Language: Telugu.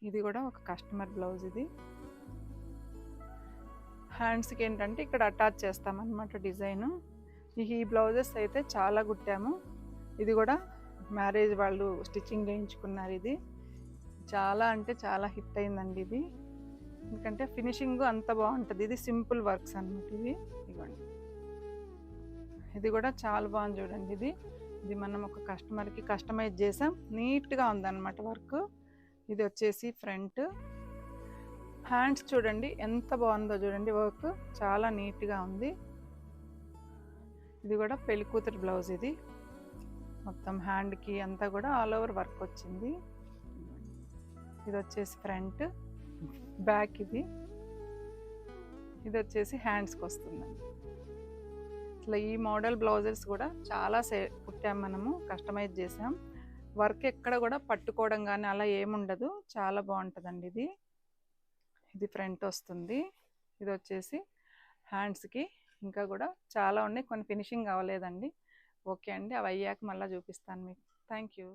ఇది కూడా ఒక కస్టమర్ బ్లౌజ్. ఇది హ్యాండ్స్కి ఏంటంటే ఇక్కడ అటాచ్ చేస్తామన్నమాట డిజైను. ఈ బ్లౌజెస్ అయితే చాలా కుట్టాము. ఇది కూడా మ్యారేజ్ వాళ్ళు స్టిచ్చింగ్ చేయించుకున్నారు. ఇది చాలా అంటే చాలా హిట్ అయిందండి ఇది, ఎందుకంటే ఫినిషింగ్ అంత బాగుంటుంది. ఇది సింపుల్ వర్క్స్ అన్నమాట. ఇవ్వండి, ఇది కూడా చాలా బాగుంది చూడండి. ఇది మనం ఒక కస్టమర్కి కస్టమైజ్ చేసాం, నీట్గా ఉందన్నమాట వర్క్. ఇది వచ్చేసి ఫ్రంట్. హ్యాండ్స్ చూడండి ఎంత బాగుందో చూడండి, వర్క్ చాలా నీట్గా ఉంది. ఇది కూడా పెళ్లి కూతురు బ్లౌజ్. ఇది మొత్తం హ్యాండ్కి అంతా కూడా ఆల్ ఓవర్ వర్క్ వచ్చింది. ఇది వచ్చేసి ఫ్రంట్, బ్యాక్. ఇది వచ్చేసి హ్యాండ్స్కి వస్తుందండి. ఇట్లా ఈ మోడల్ బ్లౌజెస్ కూడా చాలా కుట్టాం, మనము కస్టమైజ్ చేసాం. వర్క్ ఎక్కడ కూడా పట్టుకోవడం కానీ అలా ఏముండదు, చాలా బాగుంటుందండి. ఇది ఫ్రంట్ వస్తుంది. ఇది వచ్చేసి హ్యాండ్స్కి. ఇంకా కూడా చాలా ఉన్నాయి, కొన్ని ఫినిషింగ్ అవ్వలేదండి. ఓకే అండి, అవి అయ్యాక మళ్ళీ చూపిస్తాను మీకు. Thank you.